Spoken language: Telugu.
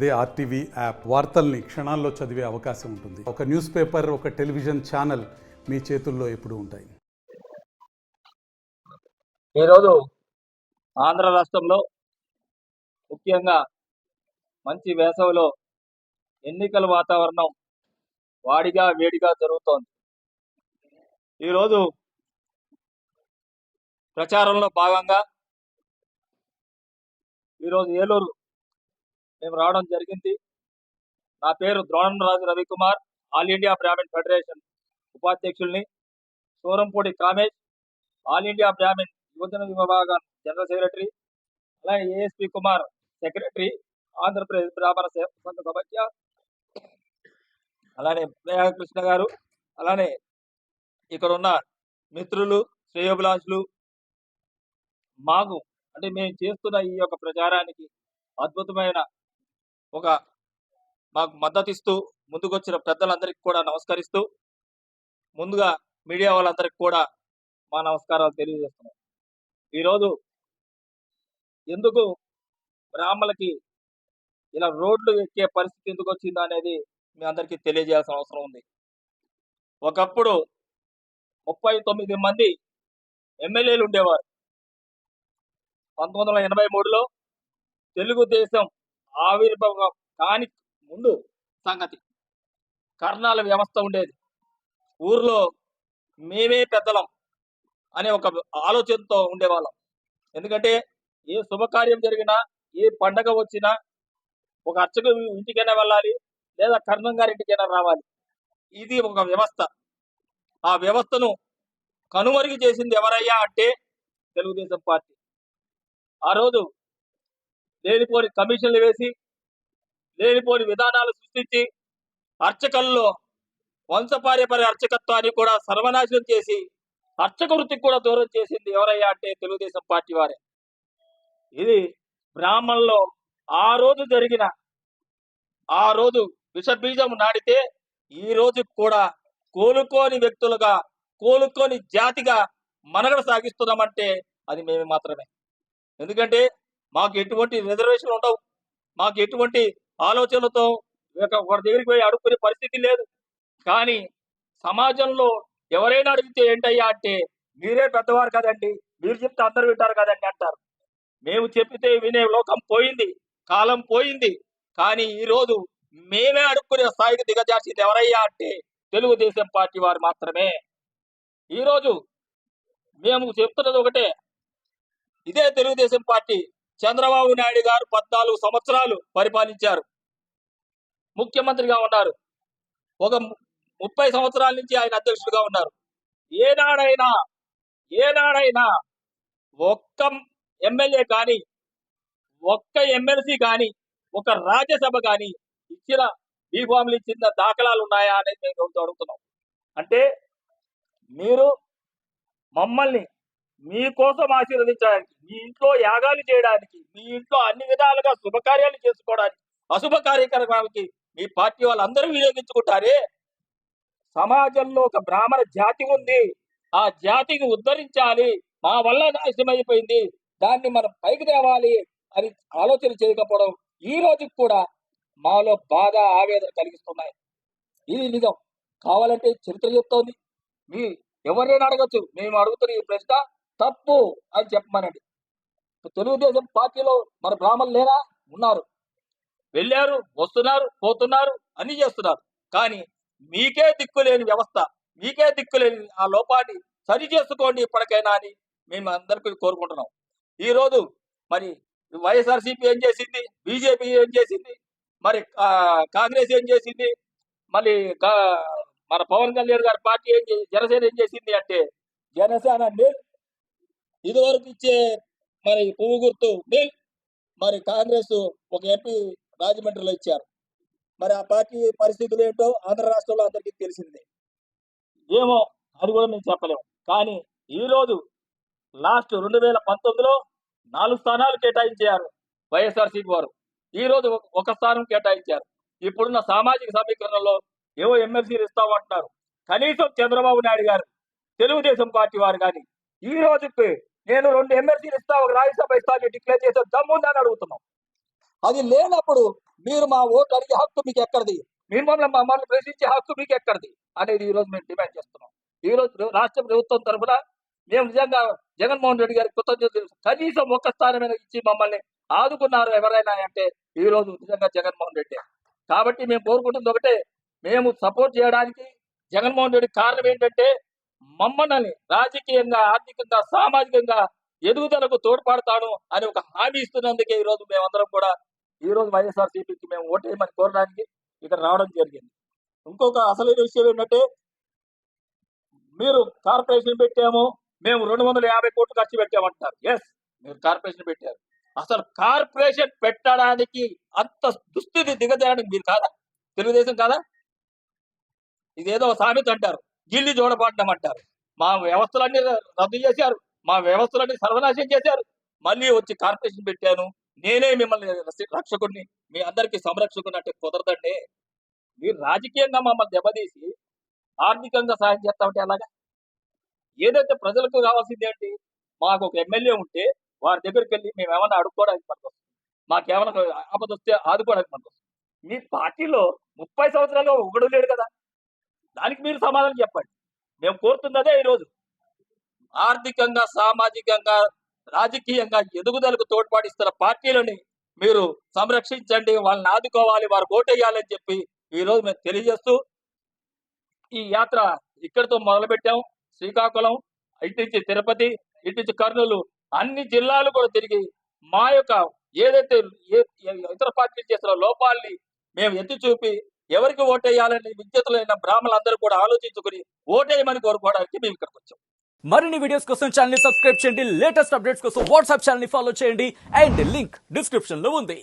అదే ఆర్టీవీ యాప్ వార్తల్ని క్షణాల్లో చదివే అవకాశం ఉంటుంది. ఒక న్యూస్ పేపర్, ఒక టెలివిజన్ ఛానల్ మీ చేతుల్లో ఎప్పుడూ ఉంటాయి. ఈరోజు ఆంధ్ర రాష్ట్రంలో ముఖ్యంగా మంచి వేసవిలో ఎన్నికల వాతావరణం వాడిగా వేడిగా జరుగుతోంది. ఈరోజు ప్రచారంలో భాగంగా ఈరోజు ఏలూరు మేము రావడం జరిగింది. నా పేరు Dronamraju Ravikumar, all India Brahmin federation ఉపాధ్యక్షుల్ని. Surampudi Kamesh, all India Brahmin యువజన విభాగం జనరల్ సెక్రటరీ. అలాగే ఏఎస్పి కుమార్, సెక్రటరీ, ఆంధ్రప్రదేశ్ బ్రాహ్మణ సంఘ సభ్య. అలానే కృష్ణ గారు, అలానే ఇక్కడ ఉన్న మిత్రులు, శ్రేయోభిలాషులు, మాకు అంటే మేము చేస్తున్న ఈ యొక్క ప్రచారానికి అద్భుతమైన ఒక మాకు మద్దతు ఇస్తూ ముందుకొచ్చిన పెద్దలందరికీ కూడా నమస్కరిస్తూ, ముందుగా మీడియా వాళ్ళందరికీ కూడా మా నమస్కారాలు తెలియజేస్తున్నాం. ఈరోజు ఎందుకు బ్రాహ్మణులకి ఇలా రోడ్లు ఎక్కే పరిస్థితి ఎందుకు వచ్చిందా అనేది మీ అందరికీ తెలియజేయాల్సిన అవసరం ఉంది. ఒకప్పుడు 39 మంది ఎమ్మెల్యేలు ఉండేవారు. 1983లో తెలుగుదేశం ఆవిర్భావం కాని ముందు సంగతి. కర్ణాల వ్యవస్థ ఉండేది. ఊర్లో మేమే పెద్దలం అనే ఒక ఆలోచనతో ఉండేవాళ్ళం. ఎందుకంటే ఏ శుభకార్యం జరిగినా, ఏ పండగ వచ్చినా ఒక అర్చకు ఇంటికైనా వెళ్ళాలి, లేదా కర్ణం గారి ఇంటికైనా రావాలి. ఇది ఒక వ్యవస్థ. ఆ వ్యవస్థను కనుమరుగు చేసింది ఎవరయ్యా అంటే తెలుగుదేశం పార్టీ. ఆ రోజు లేనిపోని కమిషన్లు వేసి, లేనిపోని విధానాలు సృష్టించి, అర్చకల్లో వంశపార్యపరి అర్చకత్వాన్ని కూడా సర్వనాశనం చేసి, అర్చక వృత్తికి కూడా దూరం చేసింది ఎవరయ్యా అంటే తెలుగుదేశం పార్టీ వారే. ఇది బ్రాహ్మణుల్లో ఆ రోజు విషబీజం నాటితే ఈ రోజు కూడా కోలుకోని వ్యక్తులుగా, కోలుకోని జాతిగా మనుగడ సాగిస్తున్నామంటే అది మేము మాత్రమే. ఎందుకంటే మాకు ఎటువంటి రిజర్వేషన్లు ఉండవు, మాకు ఎటువంటి ఆలోచనలతో ఒకరి దగ్గరికి పోయి అడుక్కునే పరిస్థితి లేదు. కానీ సమాజంలో ఎవరైనా అడిగితే ఏంటయ్యా అంటే మీరే పెద్దవారు కదండి, మీరు చెప్తే అందరూ వింటారు కదండి అంటారు. మేము చెప్పితే వినే లోకం పోయింది, కాలం పోయింది. కానీ ఈరోజు మేమే అడుక్కునే స్థాయికి దిగజార్చింది ఎవరయ్యా అంటే తెలుగుదేశం పార్టీ వారు మాత్రమే. ఈరోజు మేము చెప్తున్నది ఒకటే, ఇదే తెలుగుదేశం పార్టీ చంద్రబాబు నాయుడు గారు 14 సంవత్సరాలు పరిపాలించారు, ముఖ్యమంత్రిగా ఉన్నారు. ఒక 30 సంవత్సరాల నుంచి ఆయన అధ్యక్షుడిగా ఉన్నారు. ఏనాడైనా ఒక్క ఎమ్మెల్యే కానీ, ఒక్క ఎమ్మెల్సీ కానీ, ఒక రాజ్యసభ కానీ ఇచ్చిన బీఫామ్లు ఇచ్చిన దాఖలాలు ఉన్నాయా అనేది మేము అడుగుతున్నాం. అంటే మీరు మమ్మల్ని మీకోసం ఆశీర్వదించడానికి, మీ ఇంట్లో యాగాలు చేయడానికి, మీ ఇంట్లో అన్ని విధాలుగా శుభకార్యాలు చేసుకోవడానికి, అశుభ కార్యక్రమాలకి మీ పార్టీ వాళ్ళందరూ వినియోగించుకుంటారే. సమాజంలో ఒక బ్రాహ్మణ జాతి ఉంది, ఆ జాతిని ఉద్ధరించాలి, మా వల్ల నాశనమైపోయింది, దాన్ని మనం పైకి తేవాలి అని ఆలోచన చేయకపోవడం ఈ రోజుకి కూడా మాలో బాధ, ఆవేదన కలిగిస్తున్నాయి. ఇది నిజం. కావాలంటే చరిత్ర చెప్తోంది, మీ ఎవరైనా అడగచ్చు. మేము అడుగుతున్న ఈ ప్రశ్న తప్పు అని చెప్పమనండి. తెలుగుదేశం పార్టీలో మన బ్రాహ్మణులు లేరా? ఉన్నారు, వెళ్ళారు, వస్తున్నారు, పోతున్నారు, అన్ని చేస్తున్నారు. కానీ మీకే దిక్కులేని వ్యవస్థ, మీకే దిక్కులేని ఆ లోపాన్ని సరి చేసుకోండి ఇప్పటికైనా అని మేము అందరికీ కోరుకుంటున్నాం. ఈరోజు మరి వైఎస్ఆర్సీపీ ఏం చేసింది, బీజేపీ ఏం చేసింది, మరి కాంగ్రెస్ ఏం చేసింది, మళ్ళీ మన పవన్ కళ్యాణ్ గారి పార్టీ ఏం జనసేన ఏం చేసింది అంటే జనసేన నిల్, ఇదివరకు ఇచ్చే మరి పువ్వు గుర్తు నిల్, మరి కాంగ్రెస్ ఒక ఎంపీ రాజమండ్రిలో ఇచ్చారు. మరి ఆ పార్టీ పరిస్థితులు ఏంటో ఆంధ్ర రాష్ట్రంలో అందరికీ తెలిసిందే. ఏమో అది కూడా మేము చెప్పలేము. కానీ ఈరోజు లాస్ట్ 2019లో 4 స్థానాలు కేటాయించారు వైఎస్ఆర్సీపీ వారు. ఈరోజు ఒక స్థానం కేటాయించారు. ఇప్పుడున్న సామాజిక సమీకరణలో ఏవో ఎమ్మెల్సీలు ఇస్తామంటున్నారు. కనీసం చంద్రబాబు నాయుడు గారు, తెలుగుదేశం పార్టీ వారు కానీ ఈ రోజుకి నేను 2 ఎమ్మెల్సీలు ఇస్తా, ఒక రాజ్యసభ ఇస్తా అని డిక్లేర్ చేసే దమ్ముందని అడుగుతున్నాం. అది లేనప్పుడు మీరు మా ఓటు అడిగే హక్కు మీకు ఎక్కడిది, మమ్మల్ని ప్రశ్నించే హక్కు మీకు ఎక్కడిది అనేది ఈ రోజు మేము డిమాండ్ చేస్తున్నాం. ఈ రోజు రాష్ట్ర ప్రభుత్వం తరఫున మేము నిజంగా జగన్మోహన్ రెడ్డి గారికి కృతజ్ఞతలు, కనీసం ఒక్క స్థానమైన ఇచ్చి మమ్మల్ని ఆదుకున్నారు ఎవరైనా అంటే ఈ రోజు నిజంగా జగన్మోహన్ రెడ్డి. కాబట్టి మేము కోరుకుంటుంది ఒకటే, మేము సపోర్ట్ చేయడానికి జగన్మోహన్ రెడ్డి కారణం ఏంటంటే మమ్మల్ని రాజకీయంగా, ఆర్థికంగా, సామాజికంగా ఎదుగుదలకు తోడ్పడతాను అని ఒక హామీ ఇస్తున్నందుకే ఈ రోజు మేమందరం కూడా ఈ రోజు వైఎస్ఆర్సీపీకి మేము ఓటేయమని కోరడానికి ఇక్కడ రావడం జరిగింది. ఇంకొక అసలైన విషయం ఏంటంటే, మీరు కార్పొరేషన్ పెట్టాము, మేము 250 కోట్లు ఖర్చు పెట్టామంటారు. ఎస్, మీరు కార్పొరేషన్ పెట్టారు. అసలు కార్పొరేషన్ పెట్టడానికి అంత దుస్థితి దిగజారడానికి మీరు కాదా? తెలుగుదేశం కాదా? ఇదేదో సామెత అంటారు, గిల్లి జోడపడడం అంటారు. మా వ్యవస్థలన్నీ రద్దు చేశారు, మా వ్యవస్థలన్నీ సర్వనాశనం చేశారు. మళ్ళీ వచ్చి కార్పొరేషన్ పెట్టాను, నేనే మిమ్మల్ని రక్షకుడిని, మీ అందరికీ సంరక్షకుని అంటే కుదరదండి. మీరు రాజకీయంగా మమ్మల్ని దెబ్బతీసి ఆర్థికంగా సాయం చేస్తామంటే ఎలాగా? ఏదైతే ప్రజలకు కావాల్సింది ఏంటి, మాకు ఒక ఎమ్మెల్యే ఉంటే వారి దగ్గరికి వెళ్ళి మేము ఏమన్నా అడుక్కోవడానికి పనికొస్తుంది, మాకేమైనా ఆపద వస్తే ఆదుకోవడానికి పనికొస్తుంది. మీ పార్టీలో 30 సంవత్సరాలు ఒకడు లేడు కదా, దానికి మీరు సమాధానం చెప్పండి. మేము కోరుతున్నదే ఈరోజు ఆర్థికంగా, సామాజికంగా, రాజకీయంగా ఎదుగుదలకు తోడ్పాటిస్తున్న పార్టీలని మీరు సంరక్షించండి, వాళ్ళని ఆదుకోవాలి, వారు ఓటేయాలని చెప్పి ఈ రోజు మేము తెలియజేస్తూ ఈ యాత్ర ఇక్కడితో మొదలుపెట్టాం. శ్రీకాకుళం, ఇటు నుంచి తిరుపతి, ఇటు నుంచి కర్నూలు, అన్ని జిల్లాలు కూడా తిరిగి మా యొక్క ఏదైతే ఇతర పార్టీలు చేసిన లోపాలని మేము ఎత్తి చూపి ఎవరికి ఓటేయాలని విద్యార్థులైన బ్రాహ్మణులందరూ కూడా ఆలోచించుకుని ఓటేయమని కోరుకోవడానికి మేము ఇక్కడికి వచ్చాం. మరిన్ని వీడియోస్ కోసం ఛానల్ ని సబ్స్క్రైబ్ చేయండి, లేటెస్ట్ అప్డేట్స్ కోసం వాట్సాప్ ఛానల్ ని ఫాలో చేయండి అండ్ లింక్ డిస్క్రిప్షన్ లో ఉంది.